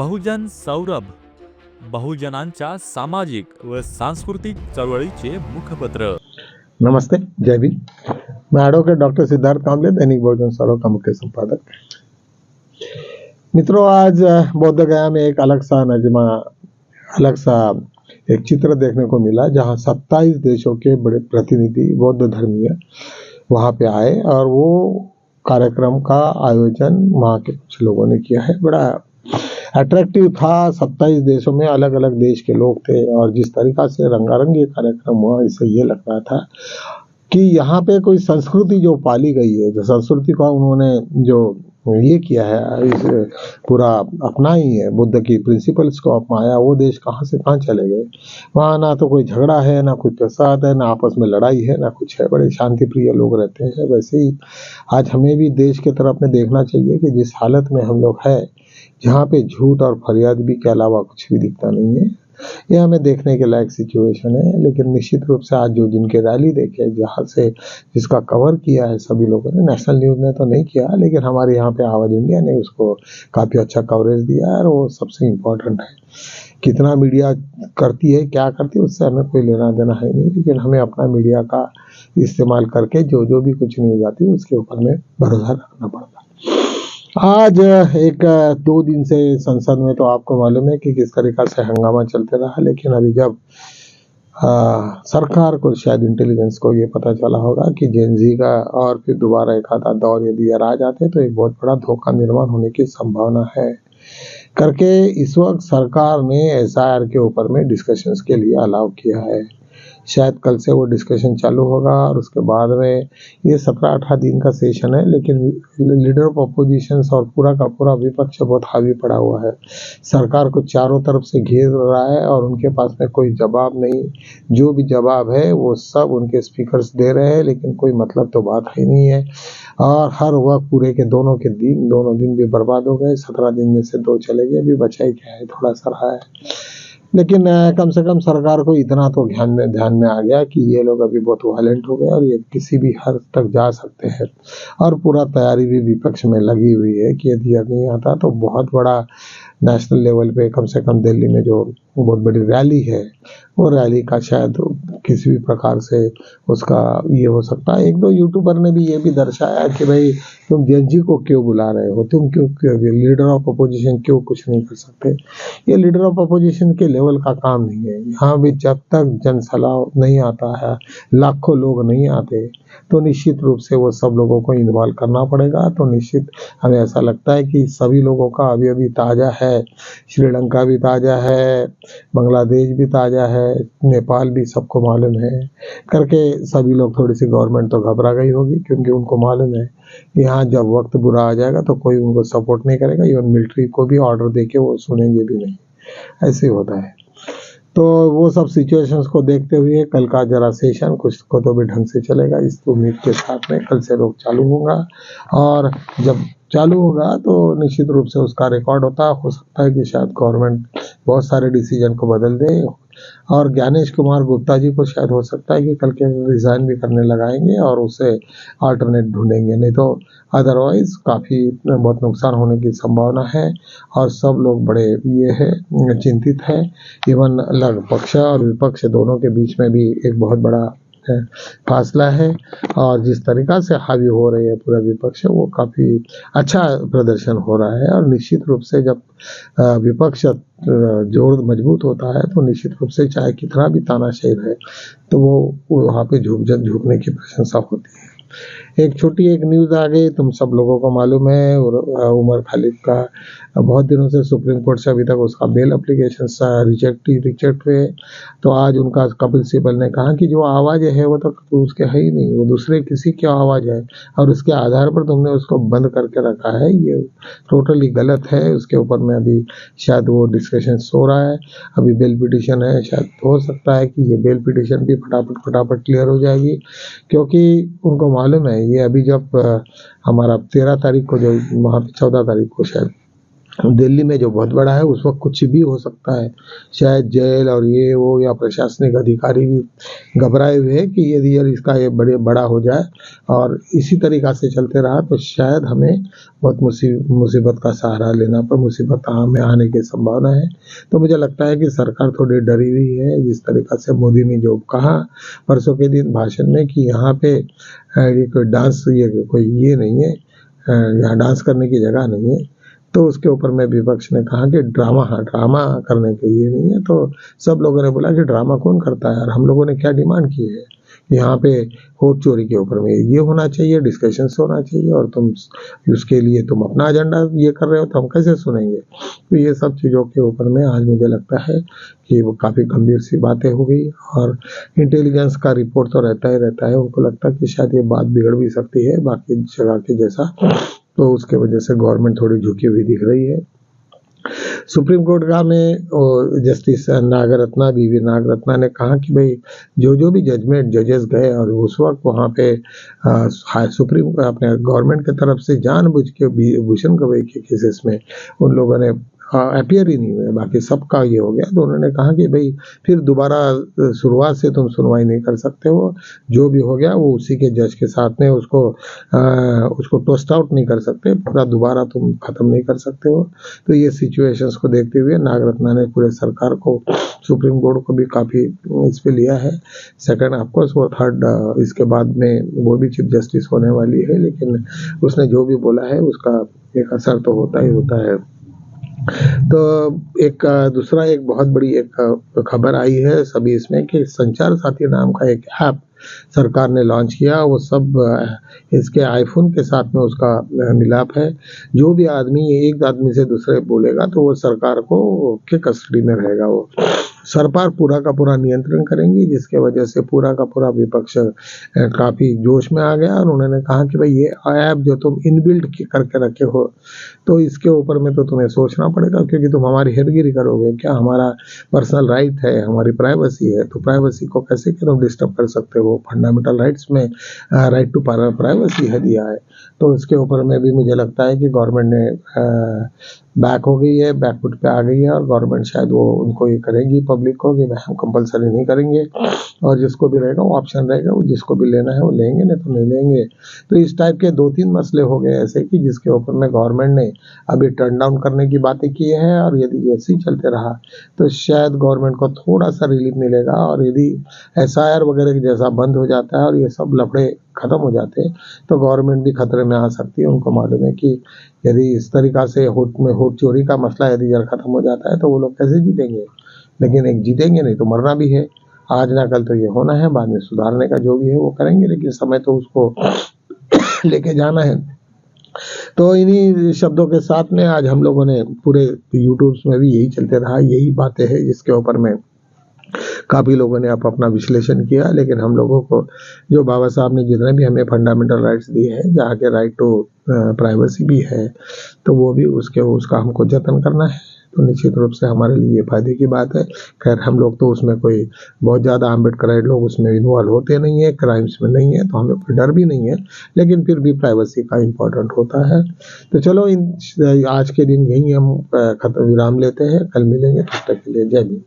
बहुजन सौरभ, बहुजनांच्या सामाजिक व सांस्कृतिक चळवळीचे मुखपत्र। नमस्ते, जय भीम। मैं एडवोकेट डॉक्टर सिद्धार्थ कांबले, दैनिक बहुजन सौरभ का मुख्य संपादक। मित्रों, आज बौद्ध गया में एक अलग सा एक चित्र देखने को मिला, जहां 27 देशों के बड़े प्रतिनिधि बौद्ध धर्मीय वहां पे आए और वो कार्यक्रम का आयोजन वहां के कुछ लोगों ने किया है। बड़ा अट्रैक्टिव था। 27 देशों में अलग अलग देश के लोग थे और जिस तरीका से रंगारंग ये कार्यक्रम हुआ, इससे ये लग रहा था कि यहाँ पे कोई संस्कृति जो पाली गई है, जो संस्कृति को उन्होंने जो ये किया है, इस पूरा अपनाई है, बुद्ध की प्रिंसिपल्स को अपनाया, वो देश कहाँ से कहाँ चले गए। वहाँ ना तो कोई झगड़ा है, ना कोई प्रसाद है, ना आपस में लड़ाई है, ना कुछ है। बड़े शांति प्रिय लोग रहते हैं। वैसे ही आज हमें भी देश के तरफ में देखना चाहिए कि जिस हालत में हम लोग है, जहाँ पे झूठ और फरियादी के अलावा कुछ भी दिखता नहीं है, ये हमें देखने के लायक सिचुएशन है। लेकिन निश्चित रूप से आज जो जिनके रैली देखे, जहाँ से जिसका कवर किया है सभी लोगों ने, नेशनल न्यूज़ ने तो नहीं किया, लेकिन हमारे यहाँ पे आवाज इंडिया ने उसको काफ़ी अच्छा कवरेज दिया है और वो सबसे इम्पोर्टेंट है। कितना मीडिया करती है, क्या करती है, उससे हमें कोई लेना देना है नहीं, लेकिन हमें अपना मीडिया का इस्तेमाल करके जो भी कुछ न्यूज़ आती है उसके ऊपर में भरोसा रखना पड़ता है। आज एक 2 दिन से संसद में तो आपको मालूम है कि किस तरीका से हंगामा चलते रहा, लेकिन अभी जब सरकार को शायद इंटेलिजेंस को ये पता चला होगा कि जेनजी का और फिर दोबारा एक आधा दौर यदि आ जाते तो एक बहुत बड़ा धोखा निर्माण होने की संभावना है करके इस वक्त सरकार ने एसआईआर के ऊपर में डिस्कशंस के लिए अलाउ किया है। शायद कल से वो डिस्कशन चालू होगा और उसके बाद में ये 17-18 दिन का सेशन है, लेकिन लीडर ऑफ अपोजिशन और पूरा का पूरा विपक्ष बहुत हावी पड़ा हुआ है। सरकार को चारों तरफ से घेर रहा है और उनके पास में कोई जवाब नहीं। जो भी जवाब है वो सब उनके स्पीकर्स दे रहे हैं, लेकिन कोई मतलब तो बात ही नहीं है। और हर वक्त पूरे के दोनों दिन भी बर्बाद हो गए। 17 दिन में से 2 चले गए, अभी बचा ही क्या है, थोड़ा सा रहा है। लेकिन कम से कम सरकार को इतना तो ध्यान में आ गया कि ये लोग अभी बहुत वायलेंट हो गए और ये किसी भी हद तक जा सकते हैं। और पूरा तैयारी भी विपक्ष में लगी हुई है कि यदि नहीं आता तो बहुत बड़ा नेशनल लेवल पे, कम से कम दिल्ली में जो बहुत बड़ी रैली है, वो रैली का शायद किसी भी प्रकार से उसका ये हो सकता है। 1-2 यूट्यूबर ने भी ये भी दर्शाया कि भाई तुम जेनजी को क्यों बुला रहे हो, तुम क्यों लीडर ऑफ अपोजिशन क्यों कुछ नहीं कर सकते। ये लीडर ऑफ अपोजिशन के लेवल का काम नहीं है। यहाँ भी जब तक जनसलाह नहीं आता है, लाखों लोग नहीं आते, तो निश्चित रूप से वो सब लोगों को इन्वॉल्व करना पड़ेगा। तो निश्चित हमें ऐसा लगता है कि सभी लोगों का अभी ताज़ा है, श्रीलंका भी ताज़ा है, बांग्लादेश भी ताज़ा है, नेपाल भी सबको मालूम है करके सभी लोग, थोड़ी सी गवर्नमेंट तो घबरा गई होगी, क्योंकि उनको मालूम है यहाँ जब वक्त बुरा आ जाएगा तो कोई उनको सपोर्ट नहीं करेगा। इवन मिलिट्री को भी ऑर्डर देके वो सुनेंगे भी नहीं। ऐसे होता है। तो वो सब सिचुएशंस को देखते हुए कल का जरा सेशन कुछ को तो भी ढंग से चलेगा, इस उम्मीद के साथ में कल से लोग चालू होगा। और जब चालू होगा तो निश्चित रूप से उसका रिकॉर्ड हो सकता है कि शायद गवर्नमेंट बहुत सारे डिसीजन को बदल दे और ज्ञानेश कुमार गुप्ता जी को शायद हो सकता है कि कल के रिजाइन भी करने लगाएंगे और उसे अल्टरनेट ढूंढेंगे। नहीं तो अदरवाइज काफ़ी बहुत नुकसान होने की संभावना है और सब लोग बड़े ये है चिंतित है। इवन पक्ष और विपक्ष दोनों के बीच में भी एक बहुत बड़ा फासला है और जिस तरीका से हावी हो रही है पूरा विपक्ष, वो काफ़ी अच्छा प्रदर्शन हो रहा है। और निश्चित रूप से जब विपक्ष जोर मजबूत होता है तो निश्चित रूप से चाहे कितना भी तानाशाही रहे तो वो वहाँ पे झुकने की प्रशंसा होती है। एक छोटी एक न्यूज़ आ गई, तुम सब लोगों को मालूम है, उमर खालिद का बहुत दिनों से सुप्रीम कोर्ट से अभी तक उसका बेल एप्लीकेशन रिजेक्ट हुए। तो आज उनका कपिल सिब्बल ने कहा कि जो आवाज़ है वो तो उसके है ही नहीं, वो दूसरे किसी की आवाज़ है और उसके आधार पर तुमने उसको बंद करके रखा है, ये टोटली गलत है। उसके ऊपर में अभी शायद वो डिस्कशन हो रहा है। अभी बेल पिटिशन है, शायद हो सकता है कि ये बेल पिटिशन भी फटाफट क्लियर हो जाएगी, क्योंकि उनको मालूम है ये अभी जब हमारा 13 तारीख को जो वहाँ पे 14 तारीख को शायद दिल्ली में जो बहुत बड़ा है, उस वक्त कुछ भी हो सकता है। शायद जेल और ये वो या प्रशासनिक अधिकारी भी घबराए हुए हैं कि यदि यार इसका ये बड़ा हो जाए और इसी तरीक़ा से चलते रहा तो शायद हमें बहुत मुसीबत का सहारा लेना पर मुसीबत में आने की संभावना है। तो मुझे लगता है कि सरकार थोड़ी डरी हुई है। जिस तरीक़ा से मोदी ने जो कहा परसों के दिन भाषण में कि यहाँ पे ये कोई डांस कोई ये नहीं है, यहाँ डांस करने की जगह नहीं है, तो उसके ऊपर में विपक्ष ने कहा कि ड्रामा करने के लिए नहीं है। तो सब लोगों ने बोला कि ड्रामा कौन करता है, और हम लोगों ने क्या डिमांड की है, यहाँ पे वोट चोरी के ऊपर में ये होना चाहिए, डिस्कशंस होना चाहिए, और तुम उसके लिए तुम अपना एजेंडा ये कर रहे हो तो हम कैसे सुनेंगे। तो ये सब चीज़ों के ऊपर में आज मुझे लगता है कि वो काफ़ी गंभीर सी बातें हो गई, और इंटेलिजेंस का रिपोर्ट तो रहता ही रहता है। उनको लगता है कि शायद ये बात बिगड़ भी सकती है बाकी जगह के जैसा, तो उसके वजह से गवर्नमेंट थोड़ी झुकी हुई दिख रही है। सुप्रीम कोर्ट का में जस्टिस नागरत्ना, बीवी नागरत्ना ने कहा कि भाई जो भी जजेस गए और उस वक्त वहाँ पे सुप्रीम अपने गवर्नमेंट की तरफ से जानबूझ के भूषण गवई के केसेस में उन लोगों ने अपियर ही नहीं हुए, बाकी सबका ये हो गया। तो उन्होंने कहा कि भाई फिर दोबारा शुरुआत से तुम सुनवाई नहीं कर सकते हो, जो भी हो गया वो उसी के जज के साथ में उसको टोस्ट आउट नहीं कर सकते, पूरा दोबारा तुम खत्म नहीं कर सकते हो। तो ये सिचुएशंस को देखते हुए नागरत्ना ने पूरे सरकार को, सुप्रीम कोर्ट को भी काफ़ी इस पे लिया है। सेकंड ऑफकोर्स वो थर्ड इसके बाद में वो भी चीफ जस्टिस होने वाली है, लेकिन उसने जो भी बोला है उसका एक असर तो होता ही होता है। तो एक दूसरा एक बहुत बड़ी एक खबर आई है सभी इसमें कि संचार साथी नाम का एक ऐप सरकार ने लॉन्च किया। वो सब इसके आईफोन के साथ में उसका मिलाप है। जो भी आदमी एक आदमी से दूसरे बोलेगा तो वो सरकार को के कस्टडी में रहेगा। वो सरकार पूरा का पूरा नियंत्रण करेंगी, जिसके वजह से पूरा का पूरा विपक्ष काफ़ी जोश में आ गया। और उन्होंने कहा कि भाई ये ऐप जो तुम इनबिल्ट करके रखे हो तो इसके ऊपर में तो तुम्हें सोचना पड़ेगा, क्योंकि तुम हमारी हेरगिरी करोगे क्या। हमारा पर्सनल राइट है, हमारी प्राइवेसी है, तो प्राइवेसी को कैसे कि तुम डिस्टर्ब कर सकते हो। फंडामेंटल राइट्स में राइट टू प्राइवेसी है दिया है। तो इसके ऊपर में भी मुझे लगता है कि गवर्नमेंट ने बैक हो गई है, बैकफुट पे आ गई है, और गवर्नमेंट शायद वो उनको ये करेगी पब्लिक को कि हम कंपलसरी नहीं करेंगे, और जिसको भी रहेगा वो ऑप्शन रहेगा, वो जिसको भी लेना है वो लेंगे, नहीं तो नहीं लेंगे। तो इस टाइप के 2-3 मसले हो गए ऐसे कि जिसके ऊपर में गवर्नमेंट ने अभी टर्न डाउन करने की बातें की है। और यदि ऐसे ही चलते रहा तो शायद गवर्नमेंट को थोड़ा सा रिलीफ मिलेगा, और यदि SIR वगैरह के जैसा बंद हो जाता है और ये सब लफड़े खत्म हो जाते हैं तो गवर्नमेंट भी खतरे में आ सकती है। उनको मालूम है कि यदि इस तरीक़ा से वोट चोरी का मसला यदि जरा खत्म हो जाता है तो वो लोग कैसे जीतेंगे। लेकिन एक जीतेंगे नहीं तो मरना भी है, आज ना कल तो ये होना है, बाद में सुधारने का जो भी है वो करेंगे, लेकिन समय तो उसको लेके जाना है। तो इन्हीं शब्दों के साथ में आज हम लोगों ने पूरे यूट्यूब में भी यही चलते रहा, यही बातें हैं जिसके ऊपर में काफ़ी लोगों ने अपना विश्लेषण किया। लेकिन हम लोगों को जो बाबा साहब ने जितने भी हमें फंडामेंटल राइट्स दिए हैं, जहाँ के राइट टू प्राइवेसी भी है, तो वो भी उसका हमको जतन करना है। तो निश्चित रूप से हमारे लिए ये फायदे की बात है। खैर हम लोग तो उसमें कोई बहुत ज़्यादा अम्बेडकराइट लोग उसमें इन्वॉल्व होते नहीं है, क्राइम्स में नहीं है, तो हमें कोई डर भी नहीं है, लेकिन फिर भी प्राइवेसी का इम्पोर्टेंट होता है। तो चलो आज के दिन यहीं हम विराम लेते हैं, कल मिलेंगे, तब तक के लिए जय भीम।